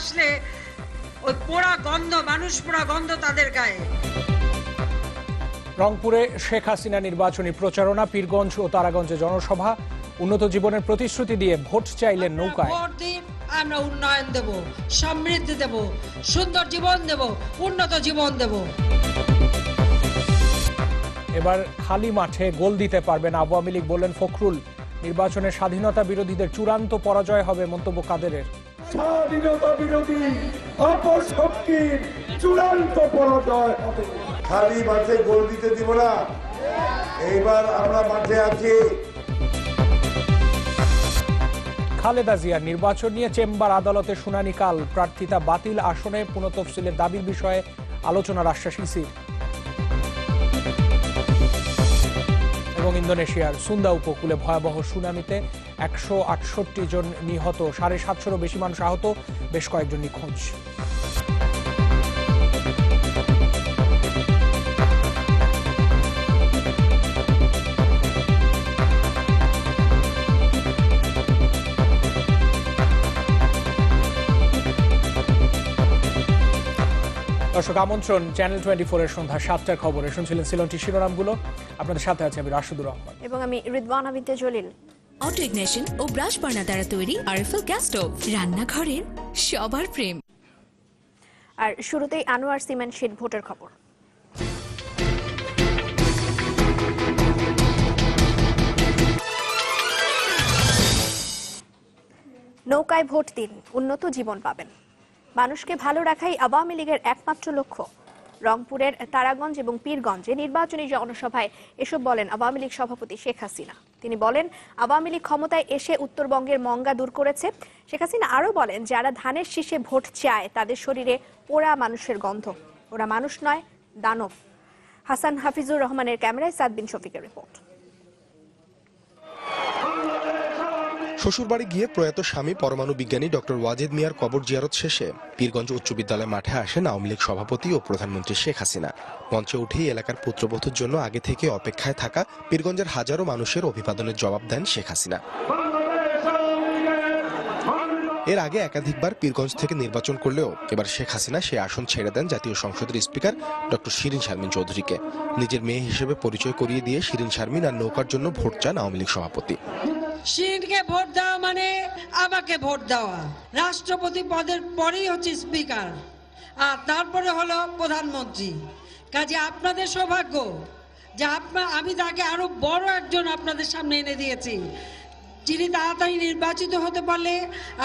আসলে ওই পোড়া গন্ধ, মানুষ পোড়া গন্ধ তাদের গায়ে। রংপুরে শেখ হাসিনা নির্বাচনী প্রচারণা, পীরগঞ্জ ও তারাগঞ্জে জনসভা। উন্নত জীবনের প্রতিশ্রুতি দিয়ে ভোট চাইলেন নৌকায়। ভোট দিন, আমরা উন্নয়ন দেব, সমৃদ্ধি দেব, সুন্দর জীবন দেব, উন্নত জীবন দেব। এবার খালি মাঠে গোল দিতে পারবেন আওয়ামী লীগ, বললেন ফখরুল। নির্বাচনে স্বাধীনতা বিরোধীদের চূড়ান্ত পরাজয় হবে মন্তব্য কাদেরের। স্বাধীনতা বিরোধী অপশক্তির চূড়ান্ত পরাজয় হবে। খালি মাঠে গোল দিতে দিব না, এইবার আমরা মাঠে আছি। খালেদা জিয়ার নির্বাচন নিয়ে চেম্বার আদালতে শুনানি কাল। প্রার্থিতা বাতিল, আসনে পুনঃতফসিলের দাবির বিষয়ে আলোচনার আশ্বাস ইসির। এবং ইন্দোনেশিয়ার সুন্দা উপকূলে ভয়াবহ সুনামিতে 168 জন নিহত, 750-এরও বেশি মানুষ আহত, বেশ কয়েকজন নিখোঁজ। দর্শক আমন্ত্রণ চ্যানেল 24 এর সন্ধ্যা 7টার খবরে। শুনছিলেন সিলনটি শিরোনামগুলো। আপনাদের সাথে আছে আমি রাশেদুর রহমান এবং আমি রিদওয়ানা বিনতে জলিল। অটো ইগনিশন ও ব্রাশ বার্নার দ্বারা তৈরি আরএফএল গ্যাস স্টোভ, রান্নাঘরের সবার প্রেম। আর শুরুতেই আনোয়ার সিমেন্ট শীট ভোটের খবর। নৌকায় ভোট দিন, উন্নত জীবন পাবেন। মানুষকে ভালো রাখাই আওয়ামী লীগের একমাত্র লক্ষ্য। রংপুরের তারাগঞ্জ এবং পীরগঞ্জে নির্বাচনী জনসভায় এসব বলেন আওয়ামী লীগ সভাপতি শেখ হাসিনা। তিনি বলেন, আওয়ামী লীগ ক্ষমতায় এসে উত্তরবঙ্গের মঙ্গা দূর করেছে। শেখ হাসিনা আরও বলেন, যারা ধানের শীষে ভোট চায় তাদের শরীরে পোড়া মানুষের গন্ধ। ওরা মানুষ নয়, দানব। হাসান হাফিজুর রহমানের ক্যামেরায় সাদ বিন শফিকের রিপোর্ট। শ্বশুরবাড়ি গিয়ে প্রয়াত স্বামী পরমাণু বিজ্ঞানী ডক্টর ওয়াজেদ মিয়ার কবর জিয়ারত শেষে পীরগঞ্জ উচ্চ বিদ্যালয় মাঠে আসেন আওয়ামী লীগ সভাপতি ও প্রধানমন্ত্রী শেখ হাসিনা। মঞ্চে উঠেই এলাকার পুত্রবধূর জন্য আগে থেকে অপেক্ষায় থাকা পীরগঞ্জের হাজারো মানুষের অভিবাদনের জবাব দেন শেখ হাসিনা। এর আগে একাধিকবার পীরগঞ্জ থেকে নির্বাচন করলেও এবার শেখ হাসিনা সে আসন ছেড়ে দেন জাতীয় সংসদের স্পিকার ডক্টর শিরিন শারমিন চৌধুরীকে। নিজের মেয়ে হিসেবে পরিচয় করিয়ে দিয়ে শিরিন শারমিন আর নৌকার জন্য ভোট চান আওয়ামী লীগ সভাপতি। শিরিনকে ভোট দেওয়া মানে আমাকে ভোট দেওয়া। রাষ্ট্রপতি পদের পরেই হচ্ছে স্পিকার, আর তারপরে হলো প্রধানমন্ত্রী। কাজে আপনাদের সৌভাগ্য যে আমি তাকে আরো বড় একজন আপনাদের সামনে এনে দিয়েছি, যিনি তাড়াতাড়ি নির্বাচিত হতে পারলে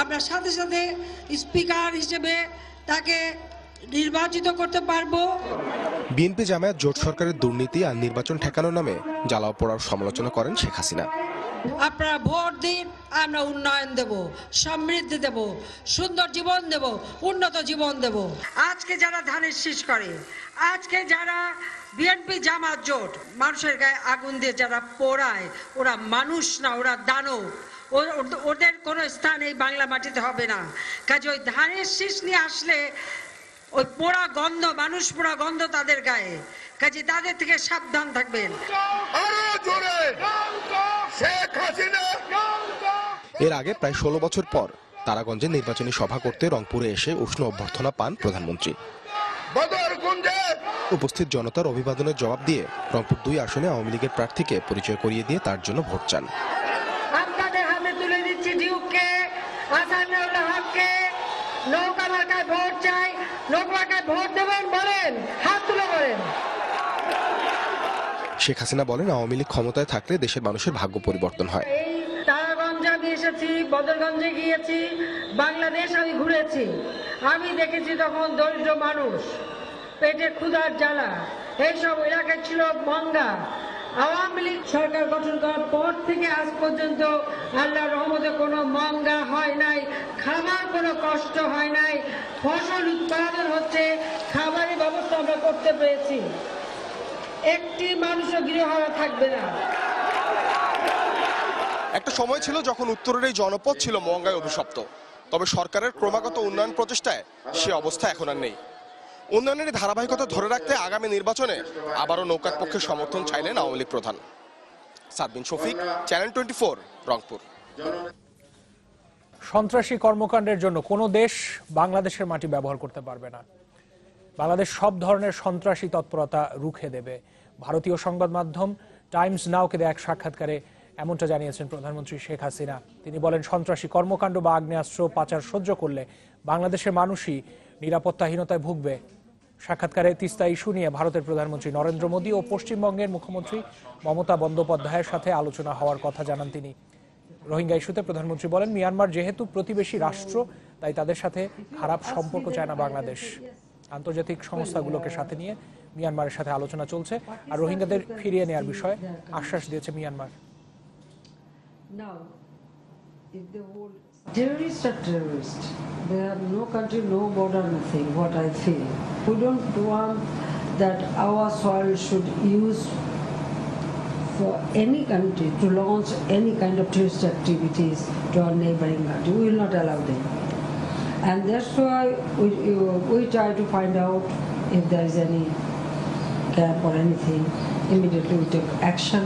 আমরা সাথে সাথে স্পিকার হিসেবে তাকে নির্বাচিত করতে পারবো। বিএনপি জামায়াত জোট সরকারের দুর্নীতি আর নির্বাচন ঠেকানোর নামে জ্বালাও পোড়ার সমালোচনা করেন শেখ হাসিনা। আপনারা ভোট দিন, আমরা উন্নয়ন দেব, সমৃদ্ধি দেব, সুন্দর জীবন দেব, উন্নত জীবন দেব। আজকে যারা ধানের শীষ করে, আজকে যারা বিএনপি জামাত জোট মানুষের গায়ে আগুন দিয়ে যারা পোড়ায়, ওরা মানুষ না, ওরা দানব। ওদের কোনো স্থান এই বাংলা মাটিতে হবে না। কাজে ওই ধানের শীষ নিয়ে আসলে ওই পোড়া গন্ধ, মানুষ পোড়া গন্ধ তাদের গায়ে। কাজে তাদের থেকে সাবধান থাকবেন। এর আগে প্রায় 16 বছর পর তারাগঞ্জে নির্বাচনী সভা করতে রংপুরে এসে উষ্ণ অভ্যর্থনা পান প্রধানমন্ত্রী। উপস্থিত জনতার অভিবাদনের জবাব দিয়ে রংপুর 2 আসনে আওয়ামী লীগের প্রার্থীকে পরিচয় করিয়ে দিয়ে তার জন্য ভোট চান। আপনাদের হাতে তুলে দিচ্ছি ডিউককে, আসানুল্লাহ হককে। নৌকা মার্কায় ভোট চাই, নৌকা মার্কায় ভোট দেবেন বলেন, হাত তুলে বলেন। শেখ হাসিনা বলেন, আওয়ামী লীগ ক্ষমতায় থাকলে দেশের মানুষের ভাগ্য পরিবর্তন হয়। তারাগঞ্জে আমি এসেছি, বদরগঞ্জে গিয়েছি, বাংলাদেশ আমি ঘুরেছি। আমি দেখেছি তখন দরিদ্র মানুষ, পেটে ক্ষুধার জ্বালা, এইসব এলাকায় ছিল মঙ্গা। আওয়ামী লীগ সরকার গঠন করার পর থেকে আজ পর্যন্ত আল্লাহর রহমতে কোনো মঙ্গা হয় নাই, খাবার কোনো কষ্ট হয় নাই, ফসল উৎপাদন হচ্ছে, খাবারের ব্যবস্থা আমরা করতে পেরেছি। একটি মানুষও গৃহহারা থাকবে না। একটা সময় ছিল যখন উত্তরের এই জনপদ ছিল মঙ্গায় অভিশপ্ত, তবে সরকারের ক্রমাগত উন্নয়ন প্রচেষ্টায় সে অবস্থা এখন আর নেই। উন্নয়নের ধারাবাহিকতা ধরে রাখতে আগামী নির্বাচনে আবারও নৌকার পক্ষে সমর্থন চাইলেন আওয়ামী লীগ প্রধান। সাদ বিন শফিক, চ্যানেল 24, রংপুর। সন্ত্রাসী কর্মকাণ্ডের জন্য কোনো দেশ বাংলাদেশের মাটি ব্যবহার করতে পারবে না। বাংলাদেশ সব ধরনের সন্ত্রাসী তৎপরতা রুখে দেবে। ভারতীয় সংবাদ মাধ্যম টাইমস নাওকে দেয়া এক সাক্ষাৎকারে এমনটা জানিয়েছেন প্রধানমন্ত্রী শেখ হাসিনা। তিনি বলেন, সন্ত্রাসী কর্মকাণ্ড বা আগ্নেয়াস্ত্র পাচার সহ্য করলে বাংলাদেশের মানুষই নিরাপত্তাহীনতায় ভুগবে। সাক্ষাৎকারে তিস্তা ইস্যু নিয়ে ভারতের প্রধানমন্ত্রী নরেন্দ্র মোদী ও পশ্চিমবঙ্গের মুখ্যমন্ত্রী মমতা বন্দ্যোপাধ্যায়ের সাথে আলোচনা হওয়ার কথা জানান তিনি। রোহিঙ্গা ইস্যুতে প্রধানমন্ত্রী বলেন, মিয়ানমার যেহেতু প্রতিবেশী রাষ্ট্র, তাই তাদের সাথে খারাপ সম্পর্ক চায় না বাংলাদেশ। আন্তর্জাতিক সংস্থাগুলোকে সাথে নিয়ে মিয়ানমারের সাথে আলোচনা চলছে, আর রোহিঙ্গাদের ফিরিয়ে নেওয়ার বিষয়ে আশ্বাস দিয়েছে Myanmar. Now, if the whole terrorists are terrorists, they have no country, no border, nothing, what I feel. We don't want that our soil should use for any country to launch any kind of terrorist activities to our neighboring country. We will not allow them. And that's why we try to find out if there is any camp or anything. Immediately we take action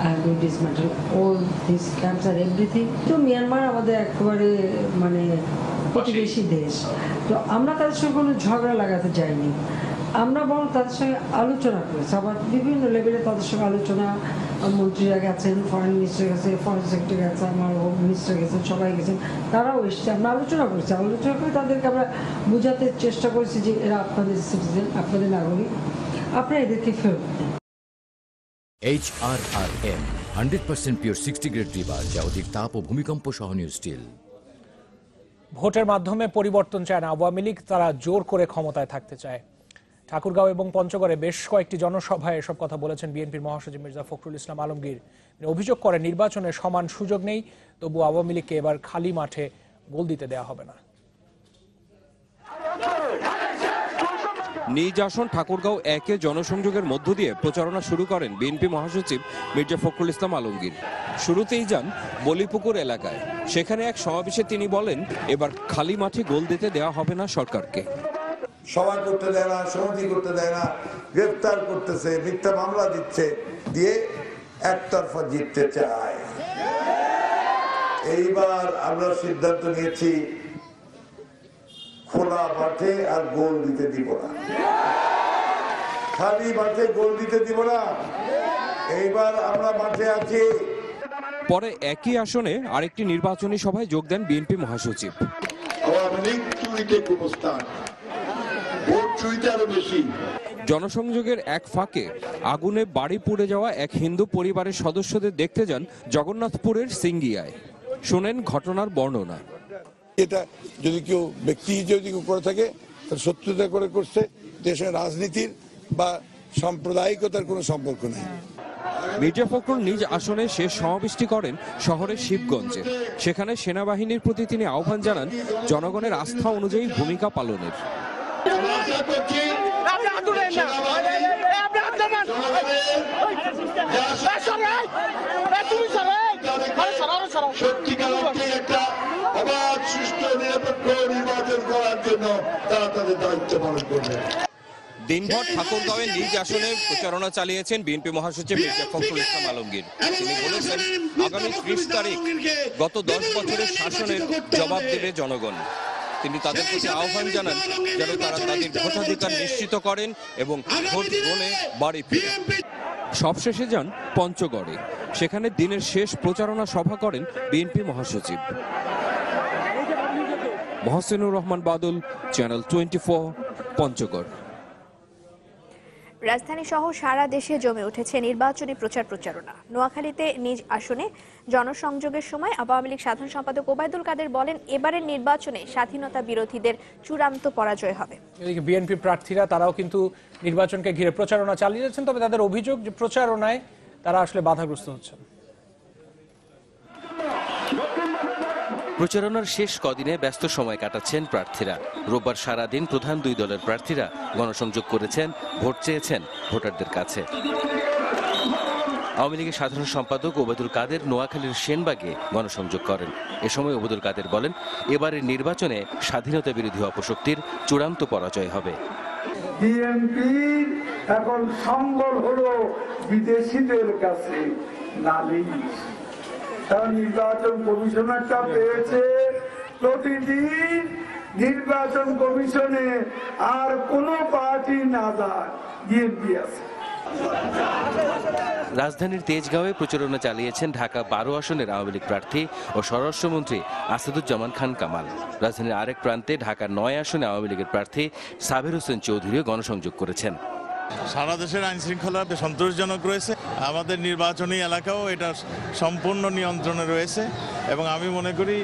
and we dismantle all these camps and everything. তো Myanmar আমাদের একেবারে মানে প্রতিবেশী দেশ, তো আমরা তাদের সঙ্গে কোনো ঝগড়া লাগাতে যাইনি। আমরা বরং তাদের সঙ্গে আলোচনা করেছি, আবার বিভিন্ন লেভেলে তাদের সঙ্গে আলোচনা, মন্ত্রীরা গেছেন, ফরেন মিনিস্টার গেছে, ফরেন সেক্রেটারি গেছে, আমার হোম মিনিস্টার গেছেন, সবাই গেছেন, তারাও এসছে। আমরা আলোচনা করেছি, আলোচনা করে তাদেরকে আমরা বোঝাতে চেষ্টা করেছি যে এরা আপনাদের সিটিজেন, আপনাদের নাগরিক, আপনারা এদেরকে ফেরত দেন। HRRM 100% পিওর 60 গ্রেড রিবার, যা অধিক তাপ ও ভূমিকম্প সহনীয় স্টিল। ভোটের মাধ্যমে পরিবর্তন চায় না আওয়ামী লীগ, তারা জোর করে ক্ষমতায় থাকতে চায়। ঠাকুরগাঁও এবং পঞ্চগড়ে বেশ কয়েকটি জনসভায় এসব কথা বলেছেন বিএনপির মহাসচিব মির্জা ফখরুল ইসলাম আলমগীর। তিনি অভিযোগ করেন, নির্বাচনে সমান সুযোগ নেই, তবু আওয়ামী লীগকে এবার খালি মাঠে গোল দিতে দেওয়া হবে না। নিজ আসন ঠাকুরগাঁও একে জনসংযোগের মধ্য দিয়ে প্রচারণা শুরু করেন বিএনপি মহাসচিব মির্জা ফখরুল ইসলাম আলমগীর। শুরুতেই যান বলিপুকুর এলাকায়। সেখানে এক সমাবেশে তিনি বলেন, এবার খালি মাঠে গোল দিতে দেওয়া হবে না সরকারকে। সভা করতে দেয় না, সমিতি করতে দেয় না, গ্রেফতার করতেছে, মিথ্যা মামলা দিচ্ছে, দিয়ে একতরফা জিততে চায়। এইবার আমরা সিদ্ধান্ত নিয়েছি, খোলা মাঠে আর গোল দিতে দিব না, খালি মাঠে গোল দিতে দিব না। এইবার আমরা মাঠে আছি। পরে একই আসনে আরেকটি নির্বাচনী সভায় যোগ দেন বিএনপি মহাসচিব। আওয়ামী লীগ চুরিতে কুপস্থান, ভোট চুরিতে আরো বেশি। জনসংযোগের এক ফাঁকে আগুনে বাড়ি পুড়ে যাওয়া এক হিন্দু পরিবারের সদস্যদের দেখতে যান জগন্নাথপুরের সিঙ্গিয়ায়। শোনেন ঘটনার বর্ণনা। এটা যদি কেউ ব্যক্তি যদি করে থাকে, তার শত্রুতা করে করছে, দেশের রাজনীতির বা সাম্প্রদায়িকতার কোনো সম্পর্ক নেই। মির্জা ফখরুল নিজ আসনে শেষ সমাবেশটি করেন শহরের শিবগঞ্জে। সেখানে সেনাবাহিনীর প্রতি তিনি আহ্বান জানান জনগণের আস্থা অনুযায়ী ভূমিকা পালনের। দিনভর ঠাকুরগাঁওয়ে নিজ আসনে প্রচারণা চালিয়েছেন বিএনপি মহাসচিব মির্জা ফখরুল ইসলাম আলমগীর। তিনি বলেছেন, আগামী 30 তারিখ গত 10 বছরের শাসনের জবাব দেবে জনগণ। তিনি তাদের প্রতি আহ্বান জানান যেন তারা তাদের ভোটাধিকার নিশ্চিত করেন এবং ভোট গণে বাড়ি ফিরে। সবশেষে যান পঞ্চগড়ে। সেখানে দিনের শেষ প্রচারণা সভা করেন বিএনপি মহাসচিব। মহসিনুর রহমান বাদল, চ্যানেল 24, পঞ্চগড়। রাজধানী সহ সারা দেশে জমে উঠেছে নির্বাচনী প্রচারণা। নোয়াখালীতে নিজ আসনে জনসংযোগের সময় আওয়ামী লীগ সাধারণ সম্পাদক ওবায়দুল কাদের বলেন, এবারের নির্বাচনে স্বাধীনতা বিরোধীদের চূড়ান্ত পরাজয় হবে। এদিকে বিএনপি প্রার্থীরা তারাও কিন্তু নির্বাচনকে ঘিরে প্রচারণা চালিয়ে যাচ্ছেন, তবে তাদের অভিযোগ যে প্রচারণায় তারা আসলে বাধাগ্রস্ত হচ্ছেন। প্রচারণার শেষ কদিনে ব্যস্ত সময় কাটাচ্ছেন প্রার্থীরা। রোববার সারাদিন প্রধান দুই দলের প্রার্থীরা গণসংযোগ করেছেন, ভোট চেয়েছেন ভোটারদের কাছে। আওয়ামী লীগের সাধারণ সম্পাদক ওবায়দুল কাদের নোয়াখালীর সেনবাগে গণসংযোগ করেন। এ সময় ওবায়দুল কাদের বলেন, এবারের নির্বাচনে স্বাধীনতা বিরোধী অপশক্তির চূড়ান্ত পরাজয় হবে। বিএনপি এখন সম্বল হলো বিদেশিদের কাছে, নালিশ। নির্বাচন কমিশনারটা পেয়েছে প্রতিদিন নির্বাচন কমিশনে আর কোনো পার্টি না যায়, বিএনপি আছে। রাজধানীর তেজগাঁওয়ে প্রচারণা চালিয়েছেন ঢাকা 12 আসনের আওয়ামী লীগ প্রার্থী ও স্বরাষ্ট্রমন্ত্রী আসাদুজ্জামান খান কামাল। রাজধানীর আরেক প্রান্তে ঢাকা 9 আসনে আওয়ামী লীগের প্রার্থী সাবের হোসেন চৌধুরীও গণসংযোগ করেছেন। সারা দেশের আইন শৃঙ্খলা সন্তোষজনক রয়েছে, আমাদের নির্বাচনী এলাকাও এটা সম্পূর্ণ নিয়ন্ত্রণে রয়েছে এবং আমি মনে করি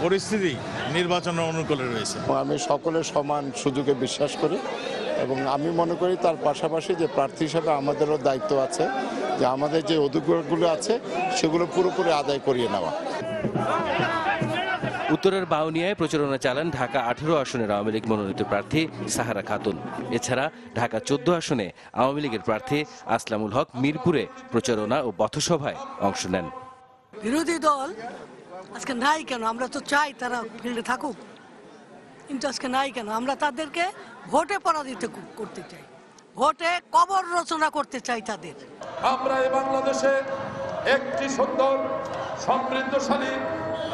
পরিস্থিতি নির্বাচনের অনুকূলে রয়েছে। আমি সকলের সমান সুযোগে বিশ্বাস করি এবং আমি মনে করি তার পাশাপাশি যে প্রার্থী হিসাবে আমাদেরও দায়িত্ব আছে যে আমাদের যে অধিকারগুলো আছে সেগুলো পুরোপুরি আদায় করিয়ে নেওয়া। উত্তরের বাউনিয়ায় প্রচারণা চালান ঢাকা 18 আসনের আওয়ামী লীগ মনোনীত প্রার্থী সাহারা খাতুন। এছাড়া ঢাকা 14 আসনে আওয়ামী লীগের প্রার্থী আসলামুল হক মিরপুরে প্রচারণা ও পথসভায় অংশ নেন। বিরোধী দল আজকে নাই কেন? আমরা তো চাই তারা ফিল্ডে থাকুক, কিন্তু আজকে নাই কেন? আমরা তাদেরকে ভোটে পরাজিত করতে চাই, ভোটে কবর রচনা করতে চাই তাদের। আমরা এই বাংলাদেশে একটি সুন্দর সমৃদ্ধশালী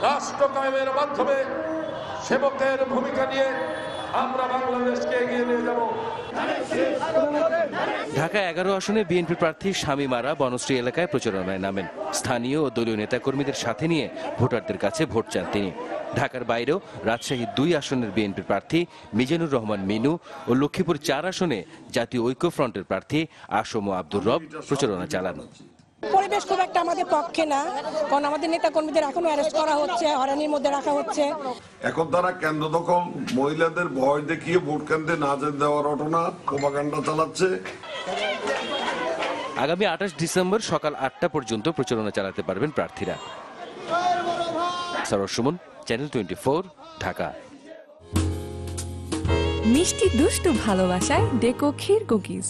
রাষ্ট্র কায়েমের মাধ্যমে সেবকের ভূমিকা নিয়ে আমরা বাংলাদেশকে এগিয়ে নিয়ে যাব। ঢাকা 11 আসনে বিএনপি প্রার্থী শামীম আরা বনশ্রী এলাকায় প্রচারণায় নামেন। স্থানীয় ও দলীয় নেতাকর্মীদের সাথে নিয়ে ভোটারদের কাছে ভোট চান তিনি। ঢাকার বাইরেও রাজশাহী 2 আসনের বিএনপি প্রার্থী মিজানুর রহমান মিনু ও লক্ষ্মীপুর 4 আসনে জাতীয় ঐক্যফ্রন্টের প্রার্থী আসম আব্দুর রব প্রচারণা চালান। পরিবেশ খুব একটা আমাদের পক্ষে না, কারণ আমাদের নেতা কর্মীদের এখনো অ্যারেস্ট করা হচ্ছে, হয়রানির মধ্যে রাখা হচ্ছে। এখন তারা কেন্দ্র দখল, মহিলাদের ভয় দেখিয়ে ভোট কেন্দ্রে না যেতে দেওয়ার ঘটনা প্রোপাগান্ডা চালাচ্ছে। আগামী 28 ডিসেম্বর সকাল 8টা পর্যন্ত প্রচারণা চালাতে পারবেন প্রার্থীরা। সরোজ সুমন, চ্যানেল 24, ঢাকা। মিষ্টি দুষ্টু ভালোবাসায় ডেকো ক্ষীর কুকিজ।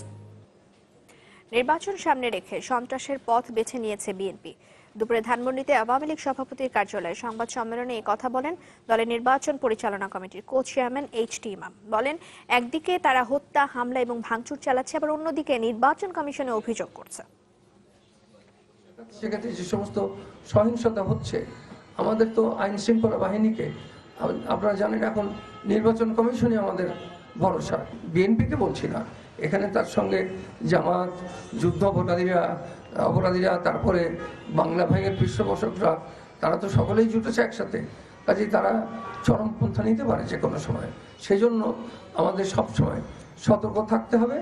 নির্বাচন সামনে রেখে সন্ত্রাসের পথ বেছে নিয়েছে বিএনপি। দুপুরে ধানমন্ডিতে আওয়ামী লীগ সভাপতির কার্যালয়ে সংবাদ সম্মেলনে এই কথা বলেন দলের নির্বাচন পরিচালনা কমিটির কো চেয়ারম্যান এইচ.টি. ইমাম। বলেন, একদিকে তারা হত্যা, হামলা এবং ভাঙচুর চালাচ্ছে, আবার অন্যদিকে নির্বাচন কমিশনে অভিযোগ করছে। সেক্ষেত্রে যে সমস্ত সহিংসতা হচ্ছে, আমাদের তো আইন শৃঙ্খলা বাহিনীকে, আপনারা জানেন এখন নির্বাচন কমিশনে আমাদের ভরসা। বিএনপিকে বলছি না, এখানে তার সঙ্গে জামাত, যুদ্ধ অপরাধীরা, তারপরে বাংলা ভাইয়ের পৃষ্ঠপোষকরা, তারা তো সকলেই জুটেছে একসাথে। কাজেই তারা চরমপন্থা নিতে পারে যে কোনো সময়। সেই জন্য আমাদের সবসময় সতর্ক থাকতে হবে।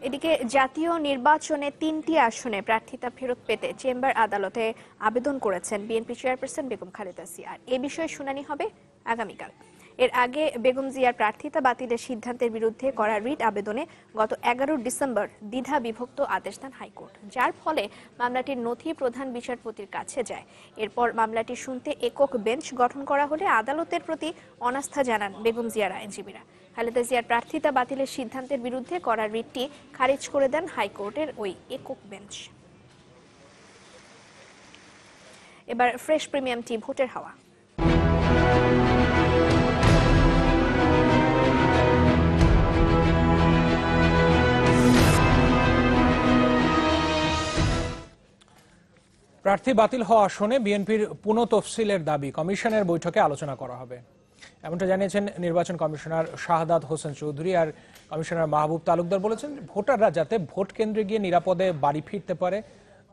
এদিকে জাতীয় নির্বাচনে 3টি আসনে প্রার্থিতা ফেরত পেতে চেম্বার আদালতে আবেদন করেছেন বিএনপি চেয়ারপারসন বেগম খালেদা জিয়া। এ বিষয়ে শুনানি হবে আগামীকাল। এর আগে বেগম জিয়ার প্রার্থিতা বাতিলের সিদ্ধান্তের বিরুদ্ধে করা রিট আবেদনে গত 11 ডিসেম্বর দ্বিধা বিভক্ত আদেশ দেন হাইকোর্ট, যার ফলে মামলাটির নথি প্রধান বিচারপতির কাছে যায়। এরপর মামলাটি শুনতে একক বেঞ্চ গঠন করা হলে আদালতের প্রতি অনাস্থা জানান বেগম জিয়ার আইনজীবীরা। খালেদা জিয়ার প্রার্থিতা বাতিলের সিদ্ধান্তের বিরুদ্ধে করা রিটটি খারিজ করে দেন হাইকোর্টের ওই একক বেঞ্চ। এবার ফ্রেশ প্রিমিয়াম টি ভোটের হাওয়া। প্রার্থী বাতিল হওয়া আসনে বিএনপির পুনঃতফসিলের দাবি কমিশনের বৈঠকে আলোচনা করা হবে, এমনটা জানিয়েছেন নির্বাচন কমিশনার শাহাদাত হোসেন চৌধুরী। আর কমিশনার মাহবুব তালুকদার বলেছেন, ভোটাররা যাতে ভোট কেন্দ্রে গিয়ে নিরাপদে বাড়ি ফিরতে পারে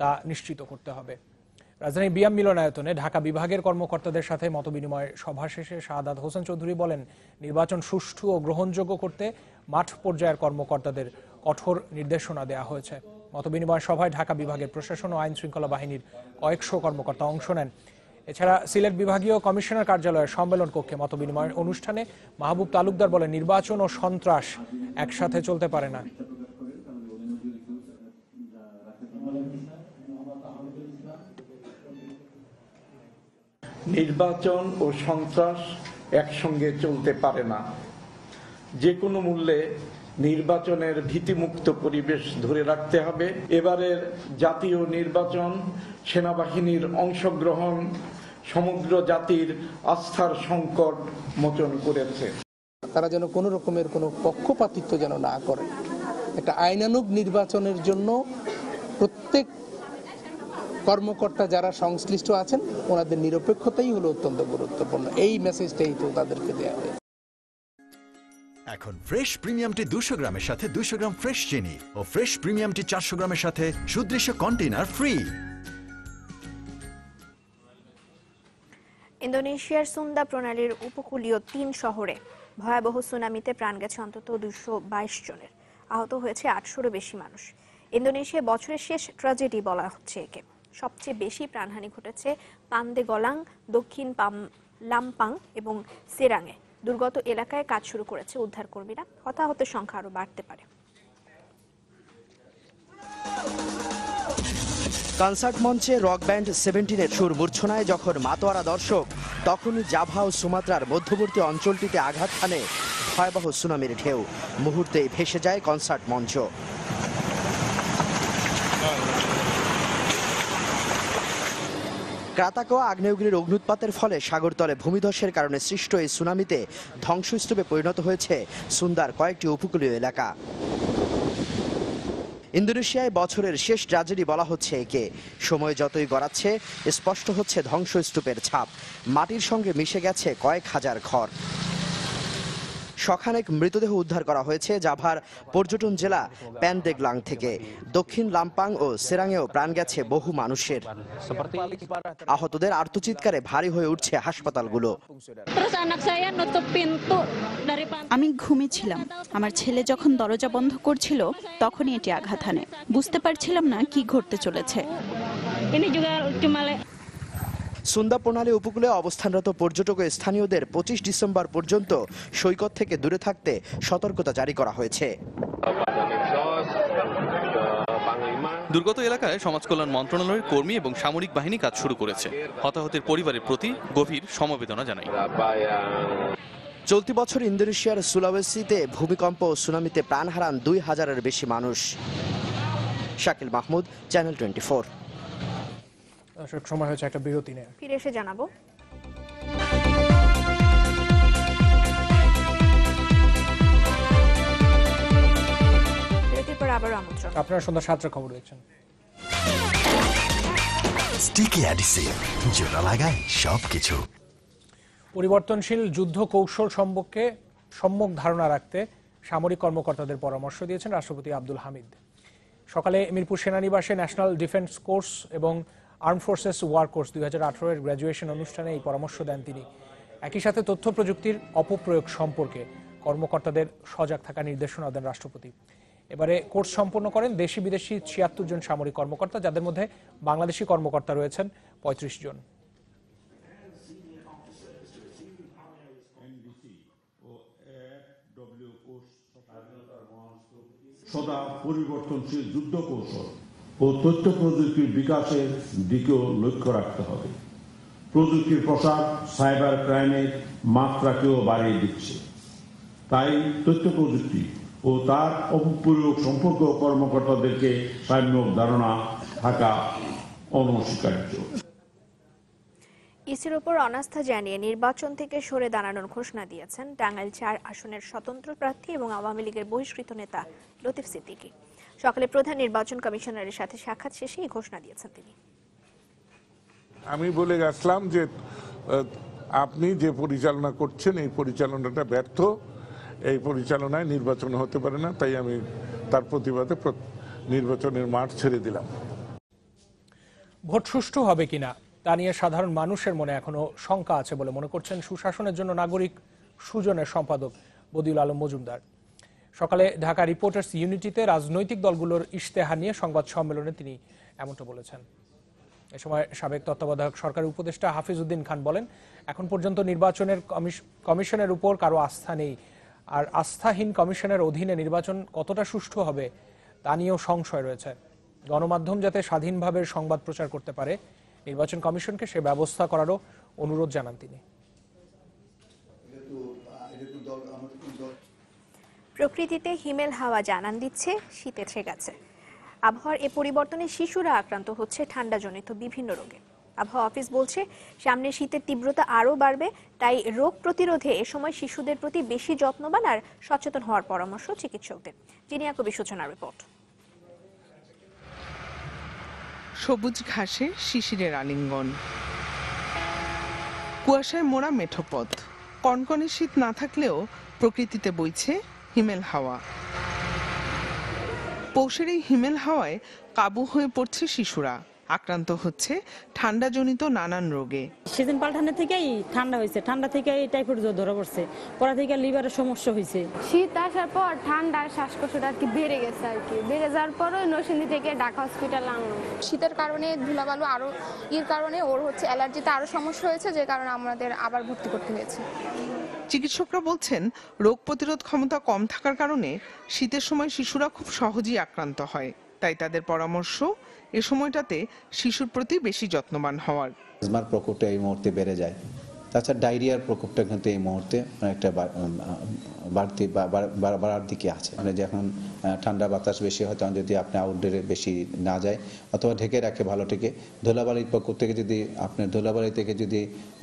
তা নিশ্চিত করতে হবে। রাজধানী বিয়াম মিলনায়তনে ঢাকা বিভাগের কর্মকর্তাদের সাথে মতবিনিময় সভা শেষে শাহাদাত হোসেন চৌধুরী বলেন, নির্বাচন সুষ্ঠু ও গ্রহণযোগ্য করতে মাঠ পর্যায়ের কর্মকর্তাদের কঠোর নির্দেশনা দেওয়া হয়েছে। মতবিনিময় সভায় ঢাকা বিভাগের প্রশাসন ও আইন শৃঙ্খলা বাহিনীর কয়েকশো কর্মকর্তা অংশ নেন। এছাড়া সিলেট বিভাগীয় কমিশনার কার্যালয়ের সম্মেলন কক্ষে মতবিনিময় অনুষ্ঠানে মাহবুব তালুকদার বলেন, নির্বাচন ও সন্ত্রাস একসাথে চলতে পারে না। নির্বাচন ও সন্ত্রাস একসঙ্গে চলতে পারে না। যে কোনো মূল্যে নির্বাচনের ভীতিমুক্ত পরিবেশ ধরে রাখতে হবে। এবারের জাতীয় নির্বাচন সেনাবাহিনীর অংশগ্রহণ সমগ্র জাতির আস্থার সংকট মোচন করেছে। তারা যেন কোনো রকমের কোনো পক্ষপাতিত্ব যেন না করে। একটা আইনানুগ নির্বাচনের জন্য প্রত্যেক কর্মকর্তা যারা সংশ্লিষ্ট আছেন ওনাদের নিরপেক্ষতাই হলো অত্যন্ত গুরুত্বপূর্ণ। এই মেসেজটাই তো তাদেরকে দেওয়া হয়। এখন ফ্রেশ প্রিমিয়ামটি 200 গ্রামের সাথে 200 গ্রাম ফ্রেশ চিনি ও ফ্রেশ প্রিমিয়ামটি 400 গ্রামের সাথে সুদৃশ্য কন্টেইনার ফ্রি। ইন্দোনেশিয়ার সুন্দা প্রণালীর উপকূলীয় 3 শহরে ভয়াবহ সুনামিতে প্রাণ গেছে অন্তত 222 জনের, আহত হয়েছে 800-এরও বেশি মানুষ। ইন্দোনেশিয়া বছরের শেষ ট্র্যাজেডি বলা হচ্ছে একে। সবচেয়ে বেশি প্রাণহানি ঘটেছে পান্দেগলাং, দক্ষিণ লাম্পাং এবং সেরাঙে। দুর্গত এলাকায় কাজ শুরু করেছে উদ্ধারকর্মীরা। হতাহতের সংখ্যা আরও বাড়তে পারে। কনসার্ট মঞ্চে রক ব্যান্ড 17-এর সুর মূর্ছনায় যখন মাতোয়ারা দর্শক, তখনই জাভা ও সুমাত্রার মধ্যবর্তী অঞ্চলটিতে আঘাত হানে ভয়াবহ সুনামির ঢেউ। মুহূর্তেই ভেসে যায় কনসার্ট মঞ্চ। ক্রাতাকোয়া আগ্নেয়গিরির অগ্নুৎপাতের ফলে সাগরতলে ভূমিধসের কারণে সৃষ্ট এই সুনামিতে ধ্বংসস্তূপে পরিণত হয়েছে সুন্দার কয়েকটি উপকূলীয় এলাকা। ইন্দোনেশিয়ায় বছরের শেষ ট্র্যাজেডি বলা হচ্ছে একে। সময় যতই গড়াচ্ছে স্পষ্ট হচ্ছে ধ্বংসস্তূপের ছাপ। মাটির সঙ্গে মিশে গেছে কয়েক হাজার ঘর। শখানেক মৃতদেহ উদ্ধার করা হয়েছে জাভার পর্যটন জেলা প্যান্দেগলাং থেকে। দক্ষিণ লাম্পাং ও সেরাঙেও প্রাণ গেছে বহু মানুষের। আহতদের আর্তচিৎকারে ভারী হয়ে উঠছে হাসপাতালগুলো। আমি ঘুমিয়েছিলাম। আমার ছেলে যখন দরজা বন্ধ করছিল তখনই এটি আঘাত হানে। বুঝতে পারছিলাম না কি ঘটতে চলেছে। সুন্দা প্রণালী উপকূলে অবস্থানরত পর্যটক ও স্থানীয়দের 25 ডিসেম্বর পর্যন্ত সৈকত থেকে দূরে থাকতে সতর্কতা জারি করা হয়েছে। দুর্গত এলাকায় সমাজ কল্যাণ মন্ত্রণালয়ের কর্মী এবং সামরিক বাহিনী কাজ শুরু করেছে। হতাহতের পরিবারের প্রতি গভীর সমবেদনা জানাই। চলতি বছর ইন্দোনেশিয়ার সুলাওয়েসিতে ভূমিকম্প ও সুনামিতে প্রাণ হারান 2000-এর বেশি মানুষ। শাকিল মাহমুদ, চ্যানেল 24। সময় হয়েছে একটা বিরতি নেই, ফিরে এসে জানাবো। বিরতির পর আবার আমন্ত্রণ। আপনারা সন্ধ্যা 7টার খবর দেখছেন। স্টিকি অ্যাডিসিভ, জোড়া লাগায় সবকিছু। পরিবর্তনশীল যুদ্ধ কৌশল সম্পর্কে সম্যক ধারণা রাখতে সামরিক কর্মকর্তাদের পরামর্শ দিয়েছেন রাষ্ট্রপতি আব্দুল হামিদ। সকালে মিরপুর সেনানিবাসে ন্যাশনাল ডিফেন্স কোর্স এবং আর্ম ফোর্সেস ওয়ার কোর্স 2018-এর গ্র্যাজুয়েশন অনুষ্ঠানে এই পরামর্শ দেন তিনি। একই সাথে তথ্য প্রযুক্তির অপপ্রয়োগ সম্পর্কে কর্মকর্তাদের সজাগ থাকার নির্দেশনা দেন রাষ্ট্রপতি। এবারে কোর্স সম্পন্ন করেন দেশি বিদেশি 76 জন সামরিক কর্মকর্তা, যাদের মধ্যে বাংলাদেশি কর্মকর্তা রয়েছেন 35 জন। সদা পরিবর্তনশীল যুদ্ধ কৌশল ও তথ্য প্রযুক্তির বিকাশের দিকেও লক্ষ্য রাখতে হবে। প্রযুক্তির প্রসার সাইবার ক্রাইমের মাত্রাকেও বাড়িয়ে দিচ্ছে। তাই তথ্য প্রযুক্তি ও তার অপপ্রয়োগ সম্পর্ক কর্মকর্তাদেরকে সম্যক ধারণা থাকা অনস্বীকার্য। ইসির ওপর অনাস্থা জানিয়ে নির্বাচন থেকে সরে দাঁড়ানোর ঘোষণা দিয়েছেন টাঙ্গাইল 4 আসনের স্বতন্ত্র প্রার্থী এবং আওয়ামী লীগের বহিষ্কৃত নেতা লতিফ সিদ্দিকী। সকালে প্রধান নির্বাচন কমিশনারের সাথে সাক্ষাৎ শেষে এই ঘোষণা দিয়েছেন তিনি। আমি বলে গেছিলাম যে আপনি যে পরিচালনা করছেন এই পরিচালনাটা ব্যর্থ, এই পরিচালনায় নির্বাচন হতে পারে না, তাই আমি তার প্রতিবাদে নির্বাচনের মাঠ ছেড়ে দিলাম। ভোট সুষ্ঠু হবে কিনা তা নিয়ে সাধারণ মানুষের মনে এখনো শঙ্কা আছে বলে মনে করছেন সুশাসনের জন্য নাগরিক সুজনের সম্পাদক বদিউল আলম মজুমদার। সকালে ঢাকা রিপোর্টার্স ইউনিটিতে রাজনৈতিক দলগুলোর ইশতেহার নিয়ে সংবাদ সম্মেলনে তিনি এমনটা বলেছেন। এ সময় সাবেক তত্ত্বাবধায়ক সরকারি উপদেষ্টা হাফিজ উদ্দিন খান বলেন, এখন পর্যন্ত নির্বাচনের কমিশনের উপর কারো আস্থা নেই, আর আস্থাহীন কমিশনের অধীনে নির্বাচন কতটা সুষ্ঠু হবে তা নিয়েও সংশয় রয়েছে। গণমাধ্যম যাতে স্বাধীনভাবে সংবাদ প্রচার করতে পারে, নির্বাচন কমিশনকে সে ব্যবস্থা করারও অনুরোধ জানান তিনি। প্রকৃতিতে হিমেল হাওয়া জানান দিচ্ছে শীত এসে গেছে। আবহাওয়ার এ পরিবর্তনে শিশুরা আক্রান্ত হচ্ছে ঠান্ডাজনিত বিভিন্ন রোগে। আবহাওয়া অফিস বলছে সামনে শীতের তীব্রতা আরও বাড়বে, তাই রোগ প্রতিরোধে এ সময় শিশুদের প্রতি বেশি যত্নবান আর সচেতন হওয়ার পরামর্শ চিকিৎসকদের। জিনিয়া কবি সূচনার রিপোর্ট। সবুজ ঘাসে শিশিরের আলিঙ্গন, কুয়াশায় মোড়া মেঠো পথ, কনকনে শীত না থাকলেও প্রকৃতিতে বইছে হিমেল হাওয়া। পৌষের এই হিমেল হাওয়ায় কাবু হয়ে পড়ছে শিশুরা, আক্রান্ত হচ্ছে ঠান্ডাজনিত নানান রোগে। সিজন পাল্টানোর থেকেই ঠান্ডা হয়েছে, ঠান্ডা থেকে টাইফয়েড জ্বর ধরা পড়ছে, পড়া থেকে লিভারের সমস্যা হয়েছে। শীত আসার পর ঠান্ডা শ্বাসকষ্টটা আর কি বেড়ে গেছে, আর কি বেড়ে যাওয়ার পরও নরসিংদী থেকে ঢাকা হসপিটাল আনলো। শীতের কারণে ধুলাবালু আরো কারণে ওর হচ্ছে অ্যালার্জিতে আরো সমস্যা হয়েছে, যে কারণে আমাদের আবার ভর্তি করতে হয়েছে। চিকিৎসকরা বলছেন রোগ প্রতিরোধ ক্ষমতা কম থাকার কারণে শীতের সময় শিশুরা খুব সহজেই আক্রান্ত হয়, তাই তাদের পরামর্শ এ সময়টাতে শিশুর প্রতি বেশি যত্নবান হওয়ার। অ্যাজমার প্রকোপটা এই মুহূর্তে বেড়ে যায়, তাছাড়া ডায়রিয়ার প্রকোপটা কিন্তু এই মুহূর্তে একটা বাড়তি বাড়ার দিকে আছে। মানে যখন ঠান্ডা বাতাস বেশি হয় তখন যদি আপনি আউটডোরে বেশি না যায় অথবা ঢেকে রাখে ভালো থেকে, ধুলাবালির প্রকোপ থেকে যদি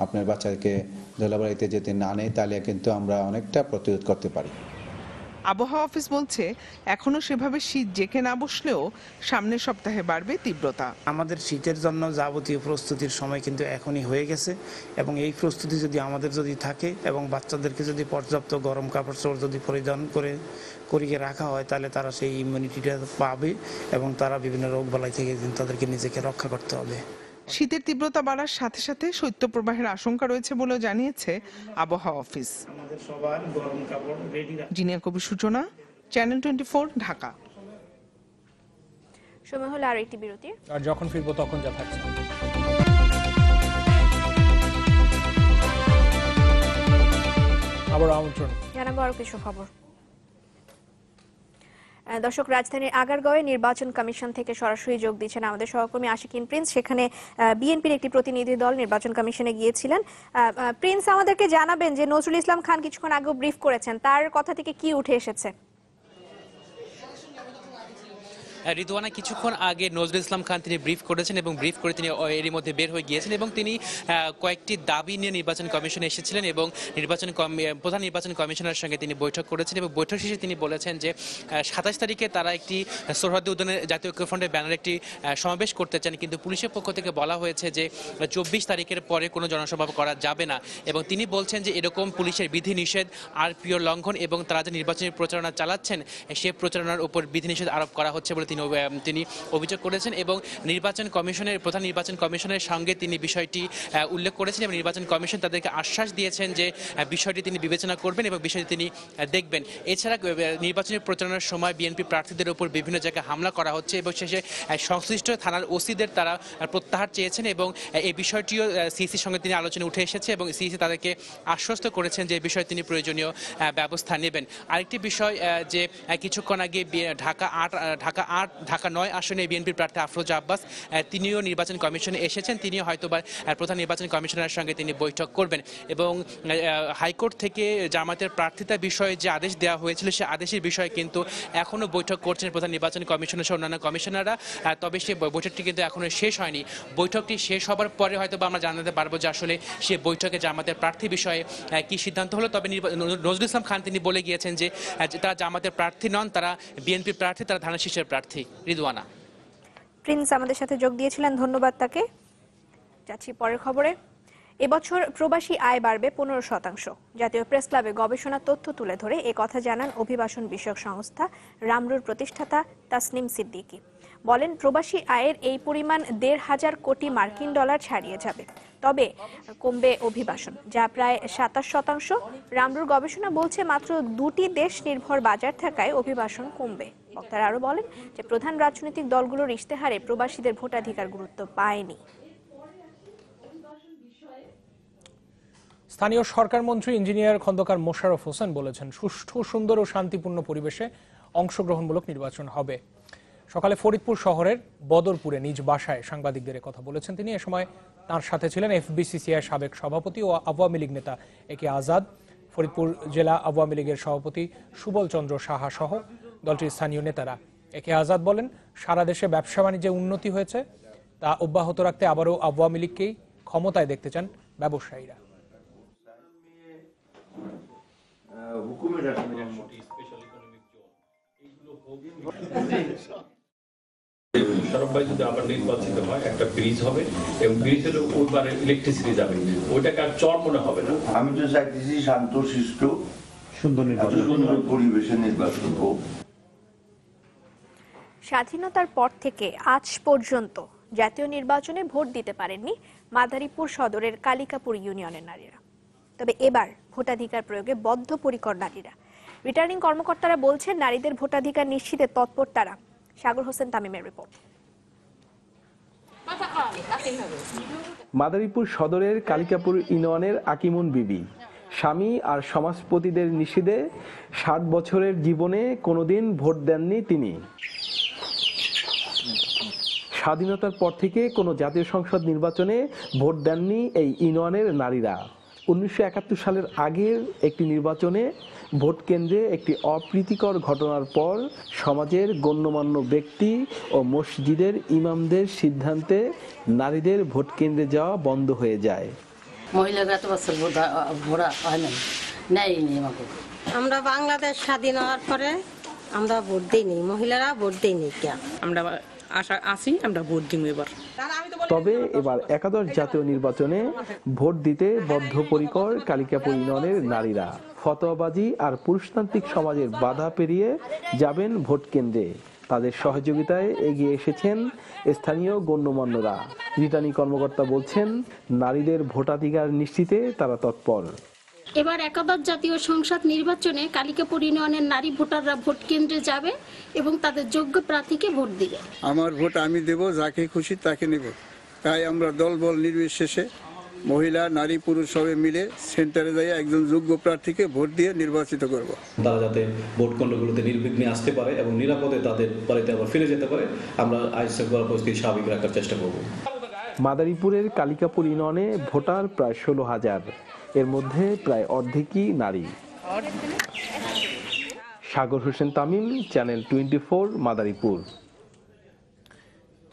আপনার বাচ্চাকে ধুলাবালিতে যেতে না নেয় তাহলে কিন্তু আমরা অনেকটা প্রতিরোধ করতে পারি। আবহাওয়া অফিস বলছে এখনো সেভাবে শীত জেঁকে না বসলেও সামনের সপ্তাহে বাড়বে তীব্রতা। আমাদের শীতের জন্য যাবতীয় প্রস্তুতির সময় কিন্তু এখনই হয়ে গেছে, এবং এই প্রস্তুতি যদি আমাদের থাকে এবং বাচ্চাদেরকে যদি পর্যাপ্ত গরম কাপড় চোপড় যদি পরিধান করিয়ে রাখা হয় তাহলে তারা সেই ইমিউনিটিটা পাবে এবং তারা বিভিন্ন রোগ বালাই থেকে তাদেরকে নিজেকে রক্ষা করতে হবে। শীতের তীব্রতা বাড়ার সাথে সাথে শৈত্যপ্রবাহের আশঙ্কা রয়েছে বলেও জানিয়েছে আবহাওয়া অফিস। জিনিয়া কবির সূচনা, চ্যানেল 24, ঢাকা। সময় হলো আর একটি বিরতি, আর যখন ফিরবো তখন যা থাকছে। আবার আমন্ত্রণ জানাবো আরো কিছু খবর। দর্শক, রাজধানীর আগারগাঁওয়ে নির্বাচন কমিশন থেকে সরাসরি যোগ দিচ্ছেন আমাদের সহকর্মী আশিকিন প্রিন্স। সেখানে বিএনপির একটি প্রতিনিধি দল নির্বাচন কমিশনে গিয়েছিলেন। প্রিন্স, আমাদেরকে জানাবেন যে নজরুল ইসলাম খান কিছুক্ষণ আগেও ব্রিফ করেছেন, তার কথা থেকে কি উঠে এসেছে? রিদওয়ানা, কিছুক্ষণ আগে নজরুল ইসলাম খান তিনি ব্রিফ করেছেন এবং ব্রিফ করে তিনি এরই মধ্যে বের হয়ে গিয়েছেন এবং তিনি কয়েকটি দাবি নিয়ে নির্বাচন কমিশনে এসেছিলেন এবং প্রধান নির্বাচন কমিশনারের সঙ্গে তিনি বৈঠক করেছেন এবং বৈঠক শেষে তিনি বলেছেন যে 27 তারিখে তারা একটি সোহরাওয়ার্দী উদ্যানে জাতীয় ঐক্য ফ্রন্টের ব্যানারে একটি সমাবেশ করতে চান, কিন্তু পুলিশের পক্ষ থেকে বলা হয়েছে যে 24 তারিখের পরে কোনো জনসভা করা যাবে না। এবং তিনি বলছেন যে এরকম পুলিশের বিধিনিষেধ আরপিওর লঙ্ঘন এবং তারা যে নির্বাচনী প্রচারণা চালাচ্ছেন সে প্রচারণার উপর বিধিনিষেধ আরোপ করা হচ্ছে বলে তিনি অভিযোগ করেছেন এবং প্রধান নির্বাচন কমিশনের সঙ্গে তিনি বিষয়টি উল্লেখ করেছেন এবং নির্বাচন কমিশন তাদেরকে আশ্বাস দিয়েছেন যে বিষয়টি তিনি বিবেচনা করবেন এবং বিষয়টি তিনি দেখবেন। এছাড়া নির্বাচনী প্রচারণার সময় বিএনপি প্রার্থীদের উপর বিভিন্ন জায়গায় হামলা করা হচ্ছে এবং শেষে সংশ্লিষ্ট থানার ওসিদের তারা প্রত্যাহার চেয়েছেন এবং এই বিষয়টিও সিইসির সঙ্গে তিনি আলোচনায় উঠে এসেছে এবং সিইসি তাদেরকে আশ্বস্ত করেছেন যে এই বিষয়ে তিনি প্রয়োজনীয় ব্যবস্থা নেবেন। আরেকটি বিষয় যে কিছুক্ষণ আগে ঢাকা 9 আসনে বিএনপির প্রার্থী আফরোজা আব্বাস তিনিও নির্বাচন কমিশনে এসেছেন, তিনিও হয়তোবা প্রধান নির্বাচন কমিশনারের সঙ্গে তিনি বৈঠক করবেন এবং হাইকোর্ট থেকে জামায়াতের প্রার্থিতা বিষয়ে যে আদেশ দেওয়া হয়েছিল সে আদেশের বিষয়ে কিন্তু এখনও বৈঠক করছেন প্রধান নির্বাচন কমিশনের সহ অন্যান্য কমিশনাররা। তবে সেই বৈঠকটি কিন্তু এখনও শেষ হয়নি। বৈঠকটি শেষ হবার পরে হয়তো আমরা জানাতে পারবো যে আসলে সে বৈঠকে জামায়াতের প্রার্থী বিষয়ে কি সিদ্ধান্ত হলো। তবে নজরুল ইসলাম খান তিনি বলে গিয়েছেন যে তারা জামায়াতের প্রার্থী নন, তারা বিএনপির প্রার্থী, তারা ধানের শীষের প্রার্থী। রিদওয়ানা, প্রিন্স আমাদের সাথে যোগ দিয়েছিলেন, ধন্যবাদ তাকে। যাচ্ছি পরের খবরে। এবছর প্রবাসী আয় বাড়বে 15%। জাতীয় প্রেস ক্লাবে গবেষণা তথ্য তুলে ধরে এ কথা জানান অভিবাসন বিষয়ক সংস্থা রামরুর প্রতিষ্ঠাতা তাসনিম সিদ্দিকী। বলেন, প্রবাসী আয়ের এই পরিমাণ 1,500 কোটি মার্কিন ডলার ছাড়িয়ে যাবে, তবে কমবে অভিবাসন, যা প্রায় 27%। রামরুর গবেষণা বলছে মাত্র 2টি দেশ নির্ভর বাজার থাকায় অভিবাসন কমবে। বক্তারা আরো বলেন যে প্রধান রাজনৈতিক দলগুলোর ইশতেহারে প্রবাসীদের ভোটাধিকার গুরুত্ব পায়নি। স্থানীয় সরকার মন্ত্রী ইঞ্জিনিয়ার খন্দকার মোশাররফ হোসেন বলেছেন, সুষ্ঠু, সুন্দর ও শান্তিপূর্ণ পরিবেশে অংশগ্রহণমূলক নির্বাচন হবে। সকালে ফরিদপুর শহরের বদরপুরে নিজ বাসায় সাংবাদিকদের কথা বলেছেন তিনি। এ সময় তার সাথে ছিলেন এফবিসিসিআই সাবেক সভাপতি ও আওয়ামী লীগ নেতা একে আজাদ, ফরিদপুর জেলা আওয়ামী লীগের সভাপতি সুবল চন্দ্র সাহা সহ দলটির স্থানীয় নেতারা। একে আজাদ বলেন, সারা দেশে ব্যবসা বাণিজ্যে উন্নতি হয়েছে, তা অব্যাহত রাখতে আবারও আওয়ামী লীগকেই ক্ষমতায় দেখতে চান ব্যবসায়ীরা। সরব ভাই যদি আবার নির্বাচিত হয় একটা ব্রিজ হবে এবং ব্রিজের ওইবারে ইলেকট্রিসিটি যাবে, ওইটাকে আর চর মনে হবে না। আমি তো চাইতেছি শান্তশিষ্ট সুন্দর পরিবেশে নির্বাচন হোক। স্বাধীনতার পর থেকে আজ পর্যন্ত জাতীয় নির্বাচনে ভোট দিতে পারেননি মাদারীপুর সদরের কালিকাপুর ইউনিয়নের নারীরা। তবে এবার ভোটাধিকার প্রয়োগে বদ্ধপরিকর নারীরা। রিটার্নিং কর্মকর্তারা বলছেন নারীদের ভোটাধিকার নিশ্চিতে তৎপর তারা। সাগর হোসেন তামিমের রিপোর্ট। মাদারীপুর সদরের কালিকাপুর ইউনিয়নের আকিমুন বিবি স্বামী আর সমাজপতিদের নিষেধে 60 বছরের জীবনে কোনোদিন ভোট দেননি তিনি। স্বাধীনতার পর থেকে কোনো জাতীয় সংসদ নির্বাচনে ভোট দেননি এই ইউনিয়নের নারীরা। 1971 সালের আগের একটি নির্বাচনে ভোট কেন্দ্রে একটি অপ্রীতিকর ঘটনার পর সমাজের গণ্যমান্য ব্যক্তি ও মসজিদের ইমামদের সিদ্ধান্তে নারীদের ভোট কেন্দ্রে যাওয়া বন্ধ হয়ে যায়। মহিলারা এত বছর ভোটা হয় না, নেয়নি আমাকে। আমরা বাংলাদেশ স্বাধীন হওয়ার পরে আমরা ভোট দিইনি, মহিলারা ভোট দিইনি। আমরা আশা আছি আমরা ভোট দিব এবার। তবে এবার একাদশ জাতীয় নির্বাচনে ভোট দিতে বদ্ধপরিকর কালিকাপুর ইউনিয়নের নারীরা। ফতোয়াবাজি আর পুরুষতান্ত্রিক সমাজের বাধা পেরিয়ে যাবেন ভোট কেন্দ্রে। তাদের সহযোগিতায় এগিয়ে এসেছেন স্থানীয় গণ্যমান্যরা। রিটার্নিং কর্মকর্তা বলছেন নারীদের ভোটাধিকার নিশ্চিতে তারা তৎপর। এবার একাদশ জাতীয় সংসদ নির্বাচনে কালিকাপুর ইউনিয়নের নারী ভোটাররা ভোট কেন্দ্রে যাবে এবং তাদের যোগ্য প্রার্থীকে ভোট দিবে। আমার ভোট আমি দেব, যাকে খুশি তাকে নেব। তাই আমরা দলবল নির্বিশেষে মহিলা নারী পুরুষ সবাই মিলে সেন্টারে যাই একজন যোগ্য প্রার্থীকে ভোট দিয়ে নির্বাচিত করব। তারা যাতে ভোট কেন্দ্রগুলোতে নির্বিঘ্নে আসতে পারে এবং নিরাপদে তাদের বাড়িতে আবার ফিরে যেতে পারে, আমরা আইন শৃঙ্খলা পরিস্থিতি স্বাভাবিক রাখার চেষ্টা করব। মাদারীপুরের কালিকাপুর ইউনিয়নে ভোটার প্রায় 16,000, এর মধ্যে প্রায় অর্ধেকই নারী। সাগর হোসেন তামিম, চ্যানেল 24, মাদারীপুর।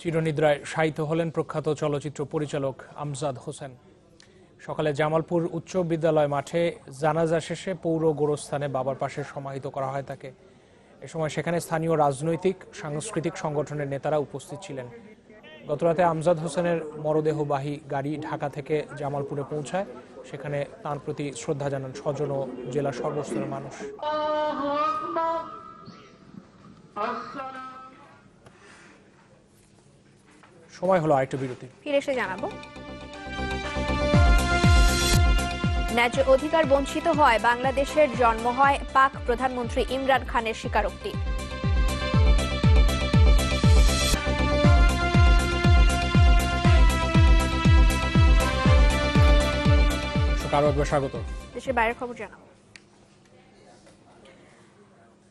চিরনিদ্রায় শায়িত হলেন প্রখ্যাত চলচ্চিত্র পরিচালক আমজাদ হোসেন। সকালে জামালপুর উচ্চ বিদ্যালয় মাঠে জানাজা শেষে পৌর গোরস্থানে বাবার পাশে সমাহিত করা হয় তাকে। এ সময় সেখানে স্থানীয় রাজনৈতিক সাংস্কৃতিক সংগঠনের নেতারা উপস্থিত ছিলেন। গতরাতে আমজাদ হোসেনের মরদেহবাহী গাড়ি ঢাকা থেকে জামালপুরে পৌঁছায়। সেখানে তাঁর প্রতি শ্রদ্ধা জানান স্বজন ও জেলা সর্বস্তরের মানুষ। সময় হলো আরেকটু বিরতি। ফিরে এসে জানাবো, ন্যায্য অধিকার বঞ্চিত হয় বাংলাদেশের জন্ম হয় পাক প্রধানমন্ত্রী ইমরান খানের স্বীকারোক্তি। স্বাগত। দেশের বাইরের খবর জানাবো।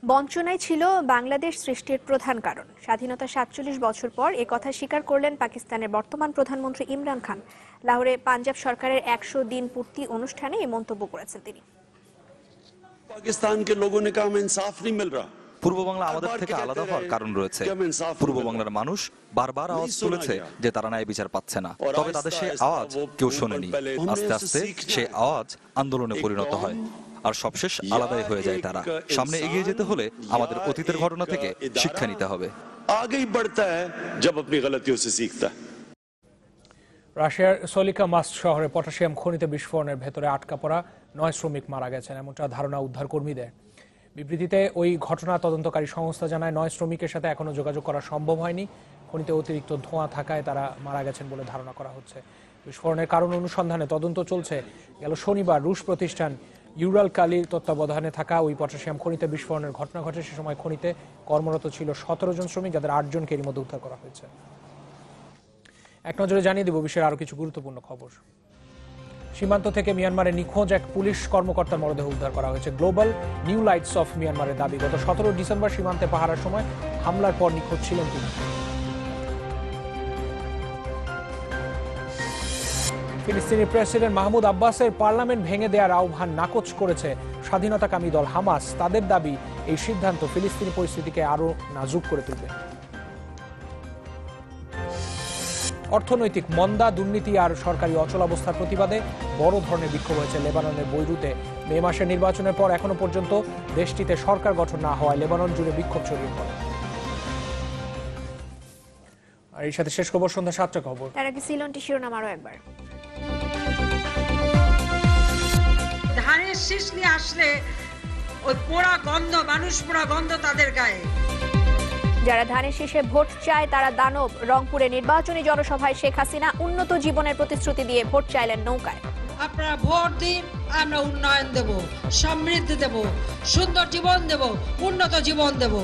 বঞ্চনাই ছিল বাংলাদেশ সৃষ্টির প্রধান কারণ। স্বাধীনতা 47 বছর পর একথা স্বীকার করলেন পাকিস্তানের বর্তমান প্রধানমন্ত্রী ইমরান খান। লাহোরে পাঞ্জাব সরকারের 100 দিন পূর্তি অনুষ্ঠানে এই মন্তব্য করেছেন তিনি। পাকিস্তানকে লোগোं ने कहा हमें इंसाफ नहीं मिल रहा। পূর্ব বাংলা আমাদের থেকে আলাদা হওয়ার কারণ রয়েছে। পূর্ব বাংলার মানুষ বারবার আওয়াজ তুলেছে যে তারা ন্যায় বিচার পাচ্ছে না, তবে তাদের সেই আওয়াজ কেউ শোনেনি। আস্তে আস্তে সেই আওয়াজ আন্দোলনে পরিণত হয়, আর সবশেষ আলাদাই হয়ে যায় তারা। সামনে এগিয়ে যেতে হলে আমাদের অতীতের ঘটনা থেকে শিক্ষা নিতে হবে। আগেই बढ़ता है जब अपनी गलतियों से सीखता है। রাশিয়ার সলিকা মাস্ক শহরে পটাশিয়াম খনিতে বিস্ফোরণের ভেতরে আটকা পড়া 9 শ্রমিক মারা গেছেন, এমনটা ধারণা উদ্ধার কর্মীদের। বিবৃতিতে ওই ঘটনা তদন্তকারী সংস্থা জানায় 9 শ্রমিকের সাথে এখনো যোগাযোগ করা সম্ভব হয়নি। খনিতে অতিরিক্ত ধোঁয়া থাকায় তারা মারা গেছেন বলে ধারণা করা হচ্ছে। বিস্ফোরণের কারণ অনুসন্ধানে তদন্ত চলছে। গেল শনিবার রুশ প্রতিষ্ঠান ইউরাল কালির তত্ত্বাবধানে থাকা ওই পটাশিয়াম খনিতে বিস্ফোরণের ঘটনা ঘটে। সে সময় খনিতে কর্মরত ছিল 17 জন শ্রমিক, যাদের 8 জনকে এর মধ্যে উদ্ধার করা হয়েছে। এক নজরে জানিয়ে দেব বিশ্বের আরো কিছু গুরুত্বপূর্ণ খবর। সীমান্ত থেকে মিয়ানমারে নিখোঁজ এক পুলিশ কর্মকর্তার মরদেহ উদ্ধার করা হয়েছে। গ্লোবাল নিউ লাইটস অফ মিয়ানমারের দাবি, গত 17 ডিসেম্বর সীমান্তে পাহারার সময় হামলার পর নিখোঁজ ছিলেন তিনি। ফিলিস্তিনি প্রেসিডেন্ট মাহমুদ আব্বাসের পার্লামেন্ট ভেঙে দেওয়ার আহ্বান নাকচ করেছে স্বাধীনতাকামী দল হামাস। তাদের দাবি এই সিদ্ধান্ত ফিলিস্তিনি পরিস্থিতিকে আরো নাজুক করে তুলবে। অর্থনৈতিক মন্দা, দুর্নীতি আর সরকারি অচলাবস্থার প্রতিবাদে বড় ধরনের বিক্ষোভ হয়েছে লেবাননের বৈরুতে। মে মাসের নির্বাচনের পর এখনো পর্যন্ত দেশটিতে সরকার গঠন না হওয়ায় লেবানন জুড়ে বিক্ষোভ ছড়িয়ে পড়ে। আর এই সাথে শেষ খবর সন্ধ্যা 7টা খবর। তার আগে সিলনটি শিরোনাম আরো একবার। ধানের শীষ নিয়ে আসলে ওই পোড়া গন্ধ, মানুষ পোড়া গন্ধ তাদের গায়ে। যারা ধানের শীষে ভোট চায় তারা দানব। রংপুরে নির্বাচনী জনসভায় শেখ হাসিনা উন্নত জীবনের প্রতিশ্রুতি দিয়ে ভোট চাইলেন নৌকায়। আপনারা ভোট দিন, আমরা উন্নয়ন দেব, সমৃদ্ধি দেব, সুন্দর জীবন দেব, উন্নত জীবন দেব।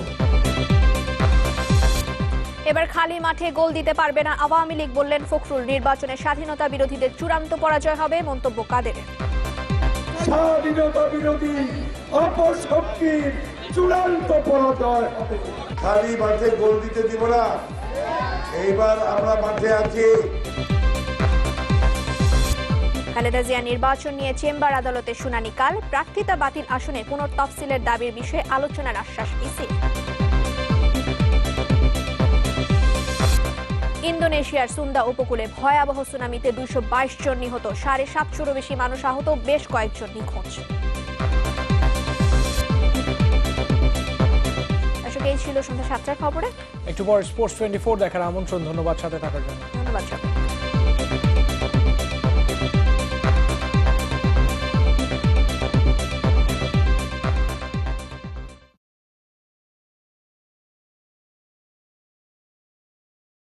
এবার খালি মাঠে গোল দিতে পারবে না আওয়ামী লীগ, বললেন ফখরুল। নির্বাচনে স্বাধীনতা বিরোধীদের চূড়ান্ত পরাজয় হবে, মন্তব্য কাদেরের। স্বাধীনতা বিরোধী অপশক্তির চূড়ান্ত পরাজয় হবে। খালি মাঠে গোল দিতে দিব না, এইবার আমরা মাঠে আছি। খালেদা জিয়া নির্বাচন নিয়ে চেম্বার আদালতে শুনানি কাল। প্রার্থিতা বাতিল আসনে পুনর্তফসিলের দাবির বিষয়ে আলোচনার আশ্বাস ইসির। ইন্দোনেশিয়ার সুন্দা উপকূলে ভয়াবহ সুনামিতে 222 জন নিহত, 750-রও বেশি মানুষ আহত, বেশ কয়েকজন নিখোঁজ। এই ছিল সন্ধ্যা 7টার খবরে। একটু পর স্পোর্টস 24 দেখার আমন্ত্রণ। ধন্যবাদ সাথে থাকার জন্য। ধন্যবাদ।